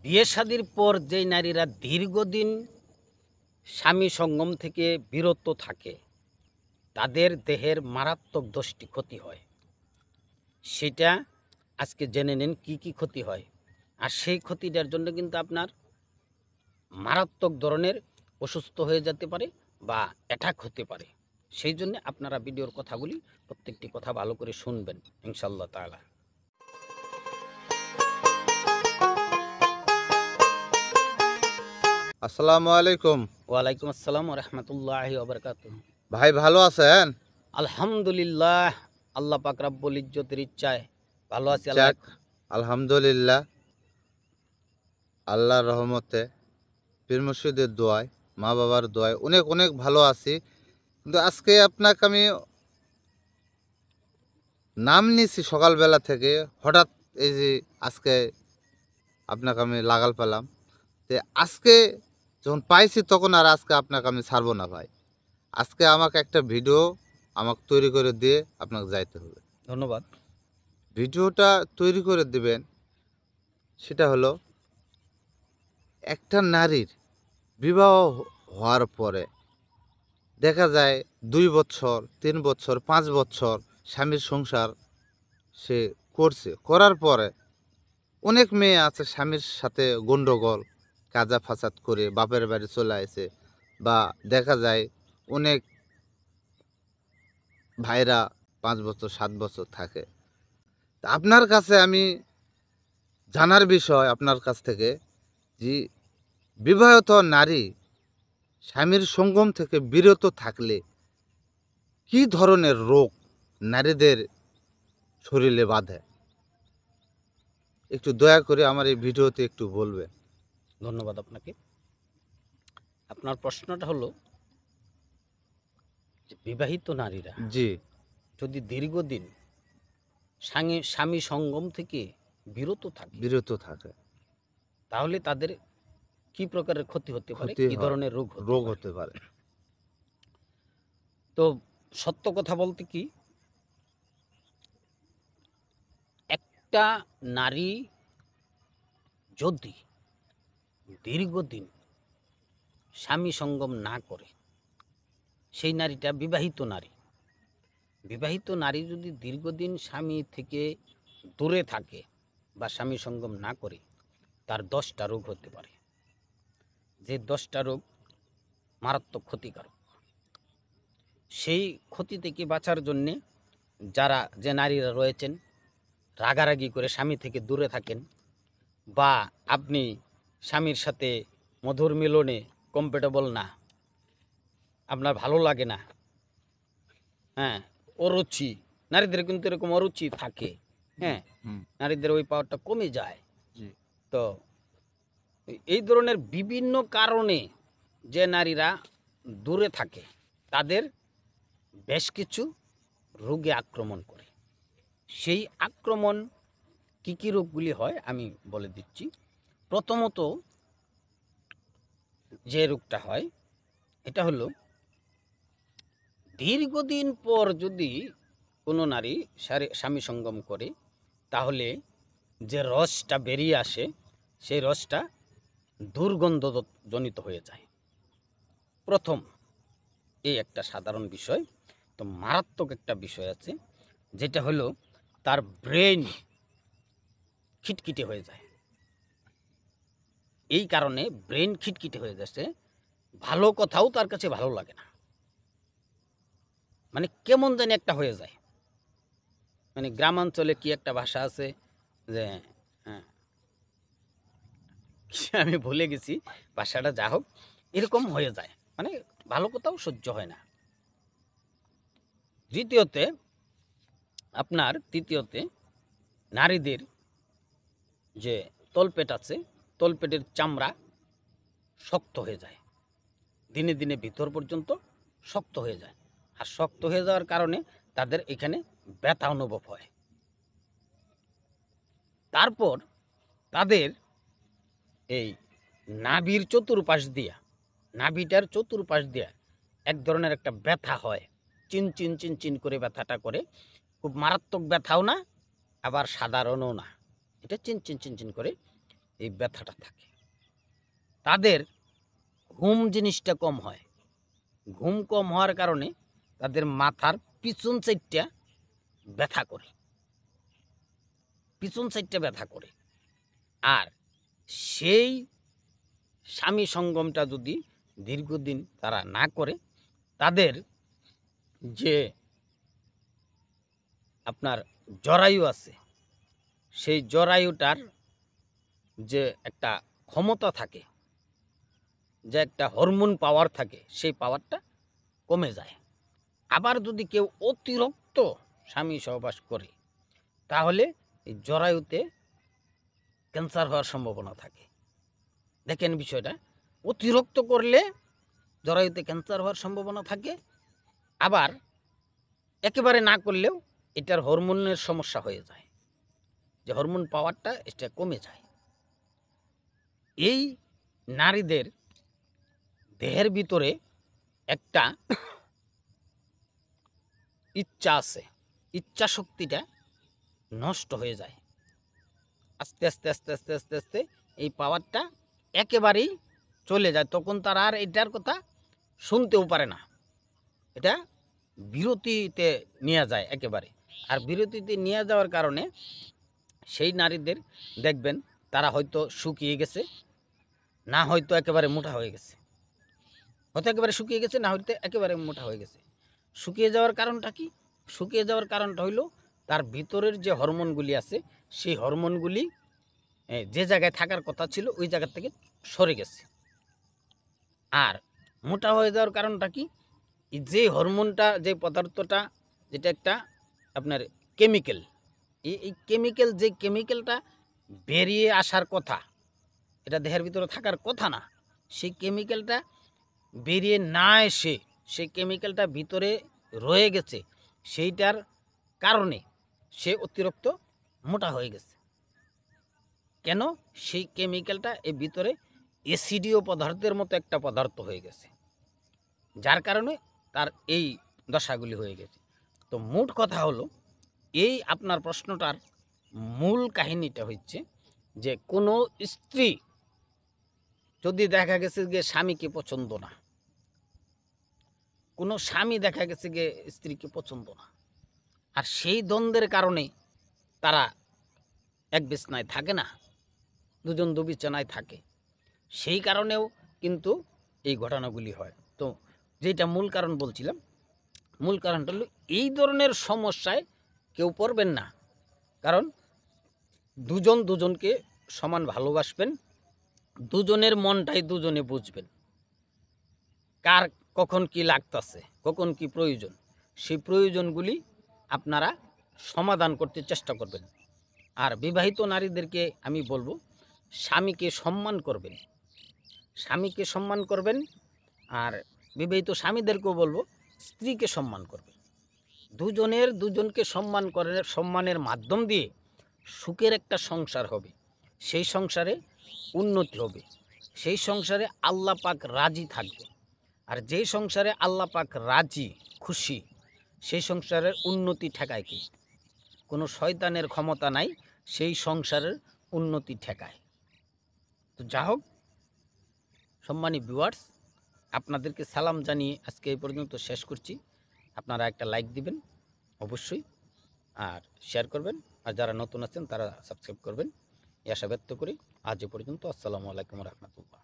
বিয়ে শাদীর পর যেই নারীরা দীর্ঘদিন স্বামী সঙ্গম থেকে বিরত থাকে তাদের দেহের মারাত্মক 10টি ক্ষতি হয়। সেটা আজকে জেনে নিন কি কি ক্ষতি হয়। আর সেই ক্ষতিটার জন্য কিন্তু আপনার মারাত্মক ধরনের অসুস্থ হয়ে যেতে পারে বা অ্যাটাক হতে পারে। সেই জন্য আপনারা ভিডিওর কথাগুলি প্রত্যেকটি কথা ভালো করে শুনবেন ইনশাআল্লাহ তাআলা। আসসালামু আলাইকুম। ওয়ালাইকুম আসসালাম ওয়া রাহমাতুল্লাহি ওয়া বারাকাতুহু। ভাই ভালো আছেন? আলহামদুলিল্লাহ, আল্লাহ পাক রব্বুল ইজ্জতের ইচ্ছায় ভালো আছি। আল্লাহ যাক, আলহামদুলিল্লাহ, আল্লাহর রহমতে, পীর মুর্শিদের দোয়ায়, মা বাবার দোয়ায় অনেক অনেক ভালো আছি। কিন্তু আজকে আপনাকে আমি নাম নিছি সকালবেলা থেকে, হঠাৎ এই যে আজকে আপনাকে আমি লাগাল পেলাম। তো আজকে যখন পাইছি তখন আর আজকে আপনাকে আমি ছাড়বো না ভাই। আজকে আমাকে একটা ভিডিও আমাকে তৈরি করে দিয়ে আপনাকে যাইতে হবে। ধন্যবাদ। ভিডিওটা তৈরি করে দিবেন, সেটা হলো একটা নারীর বিবাহ হওয়ার পরে দেখা যায় 2 বছর, 3 বছর, 5 বছর স্বামীর সংসার সে করার পরে অনেক মেয়ে আছে স্বামীর সাথে গন্ডগোল কাজা ফাসাদ করে বাপের বাড়ি চলে আসে, বা দেখা যায় অনেক ভাইরা 5 বছর 7 বছর থাকে। তা আপনার কাছে আমি জানার বিষয় আপনার কাছ থেকে, যে বিবাহিত নারী স্বামীর সঙ্গম থেকে বিরত থাকলে কি ধরনের রোগ নারীদের শরীরে বাঁধে, একটু দয়া করে আমার এই ভিডিওতে একটু বলবেন। ধন্যবাদ আপনাকে। আপনার প্রশ্নটা হলো যে বিবাহিত নারীরা জি। যদি দীর্ঘদিন স্বামী সঙ্গম থেকে বিরত থাকে বিরত থাকে তাহলে তাদের কি প্রকারের ক্ষতি হতে পারে, ক্ষতি কি হয়, ধরনের রোগ হতে রোগ পারে। হতে পারে। তো সত্য কথা বলতে কি, একটা নারী যদি দীর্ঘদিন স্বামী সঙ্গম না করে, সেই নারীটা বিবাহিত নারী যদি দীর্ঘদিন স্বামী থেকে দূরে থাকে বা স্বামী সঙ্গম না করে, তার 10টা রোগ হতে পারে। যে 10টা রোগ মারাত্মক ক্ষতিকারক। সেই ক্ষতি থেকে বাঁচার জন্যে যে নারীরা রয়েছেন রাগারাগি করে স্বামী থেকে দূরে থাকেন, বা আপনি স্বামীর সাথে মধুর মিলনে কমফর্টেবল না, আপনার ভালো লাগে না, হ্যাঁ, অরুচি, নারীদের কিন্তু এরকম অরুচি থাকে, হ্যাঁ, নারীদের ওই পাওয়ারটা কমে যায়। তো এই ধরনের বিভিন্ন কারণে যে নারীরা দূরে থাকে তাদের বেশ কিছু রোগে আক্রমণ করে। সেই আক্রমণ কি কি রোগগুলি হয় আমি বলে দিচ্ছি। প্রথমত যে রোগটা হয় এটা হলো, দীর্ঘদিন পর যদি কোনো নারী স্বামী সঙ্গম করে তাহলে যে রসটা বেরিয়ে আসে সেই রসটা দুর্গন্ধজনিত হয়ে যায়। প্রথম এই একটা সাধারণ বিষয়। তো মারাত্মক একটা বিষয় আছে, যেটা হলো তার ব্রেন খিটখিটে হয়ে যায়। এই কারণে ব্রেন খিটখিটে হয়ে যাচ্ছে, ভালো কথাও তার কাছে ভালো লাগে না, মানে কেমন জানি একটা হয়ে যায়। মানে গ্রামাঞ্চলে কি একটা ভাষা আছে যে, হ্যাঁ, আমি ভুলে গেছি ভাষাটা, যা হোক এরকম হয়ে যায়, মানে ভালো কথাও সহ্য হয় না। তৃতীয়তে নারীদের যে তলপেট আছে, তলপেটের চামড়া শক্ত হয়ে যায়, দিনে দিনে ভিতর পর্যন্ত শক্ত হয়ে যায়। আর শক্ত হয়ে যাওয়ার কারণে তাদের এখানে ব্যথা অনুভব হয়। তারপর তাদের এই নাভিটার চতুর্পাশ দিয়া এক ধরনের একটা ব্যথা হয়, চিনচিন চিনচিন করে ব্যথাটা করে। খুব মারাত্মক ব্যথাও না, আবার সাধারণও না, এটা চিনচিন চিনচিন করে। এই ব্যথাটা থাকে। তাদের ঘুম জিনিসটা কম হয়। ঘুম কম হওয়ার কারণে তাদের মাথার পিছন সাইডটা ব্যথা করে, পিছন সাইডটা ব্যথা করে। আর সেই স্বামী সঙ্গমটা যদি দীর্ঘদিন তারা না করে, তাদের যে আপনার জরায়ু আছে, সেই জরায়ুটার যে একটা ক্ষমতা থাকে, যে একটা হরমোন পাওয়ার থাকে, সেই পাওয়ারটা কমে যায়। আবার যদি কেউ অতিরিক্ত স্বামী সহবাস করে, তাহলে এই জরায়ুতে ক্যান্সার হওয়ার সম্ভাবনা থাকে। দেখেন বিষয়টা, অতিরিক্ত করলে জরায়ুতে ক্যান্সার হওয়ার সম্ভাবনা থাকে। আবার একেবারে না করলেও এটার হরমোনের সমস্যা হয়ে যায়, যে হরমোন পাওয়ারটা এটা কমে যায়। এই নারীদের দেহের ভিতরে একটা ইচ্ছা আছে, ইচ্ছা শক্তিটা নষ্ট হয়ে যায় আস্তে আস্তে আস্তে আস্তে আস্তে আস্তে। এই পাওয়ারটা একেবারেই চলে যায়, তখন তারা আর এটার কথা শুনতেও পারে না। এটা বিরতিতে নিয়ে যায় একেবারে। আর বিরতিতে নিয়ে যাওয়ার কারণে সেই নারীদের দেখবেন তারা হয়তো শুকিয়ে গেছে, না হয়তো একেবারে মোটা হয়ে গেছে। হয়তো একেবারে শুকিয়ে গেছে, না হয়তো একেবারে মোটা হয়ে গেছে। শুকিয়ে যাওয়ার কারণটা কি? শুকিয়ে যাওয়ার কারণটা হইল তার ভিতরের যে হরমোনগুলি আছে, সেই হরমোনগুলি যে জায়গায় থাকার কথা ছিল ওই জায়গা থেকে সরে গেছে। আর মোটা হয়ে যাওয়ার কারণটা কি? যে হরমোনটা, যে পদার্থটা, যেটা একটা আপনার কেমিক্যাল, এই কেমিক্যাল, যে কেমিক্যালটা বেরিয়ে আসার কথা, এটা দেহের ভিতরে থাকার কথা না, সেই কেমিক্যালটা বেরিয়ে না এসে সেই কেমিক্যালটা ভিতরে রয়ে গেছে। সেইটার কারণে সে অতিরিক্ত মোটা হয়ে গেছে। কেন? সেই কেমিক্যালটা এই ভিতরে অ্যাসিডীয় পদার্থের মতো একটা পদার্থ হয়ে গেছে, যার কারণে তার এই দশাগুলি হয়ে গেছে। তো মোট কথা হলো, এই আপনার প্রশ্নটার মূল কাহিনীটা হচ্ছে যে কোনো স্ত্রী যদি দেখা গেছে যে স্বামীকে পছন্দ না, কোনো স্বামী দেখা গেছে যে স্ত্রীকে পছন্দ না, আর সেই দ্বন্দ্বের কারণে তারা এক বিছানায় থাকে না, দুজন দু বিছানায় থাকে, সেই কারণেও কিন্তু এই ঘটনাগুলি হয়। তো যেটা মূল কারণ বলছিলাম, মূল কারণটা হলো এই ধরনের সমস্যায় কেউ পড়বেন না। কারণ দুজন দুজনকে সমান ভালোবাসবেন, দুজনের মনটাই দুজনে বুঝবেন, কার কখন কি লাগতেছে, কখন কি প্রয়োজন, সেই প্রয়োজনগুলি আপনারা সমাধান করতে চেষ্টা করবেন। আর বিবাহিত নারীদেরকে আমি বলবো, স্বামীকে সম্মান করবেন, স্বামীকে সম্মান করবেন। আর বিবাহিত স্বামীদেরকেও বলবো, স্ত্রীকে সম্মান করবেন। দুজনকে সম্মান করে, সম্মানের মাধ্যম দিয়ে সুখের একটা সংসার হবে, সেই সংসারে উন্নতি হবে, সেই সংসারে আল্লাহ পাক রাজি থাকবে। আর যেই সংসারে আল্লাহ পাক রাজি, খুশি, সেই সংসারের উন্নতি ঠেকায় কি? কোনো শয়তানের ক্ষমতা নাই সেই সংসারের উন্নতি ঠেকায়। তো যা হোক, সম্মানী ভিউয়ার্স, আপনাদেরকে সালাম জানিয়ে আজকে এই পর্যন্ত শেষ করছি। আপনারা একটা লাইক দিবেন অবশ্যই, আর শেয়ার করবেন, আর যারা নতুন আছেন তারা সাবস্ক্রাইব করবেন, এই আশা ব্যক্ত করি। আজ এ পর্যন্ত। আসসালামু আলাইকুম রহমতুল্লাহ।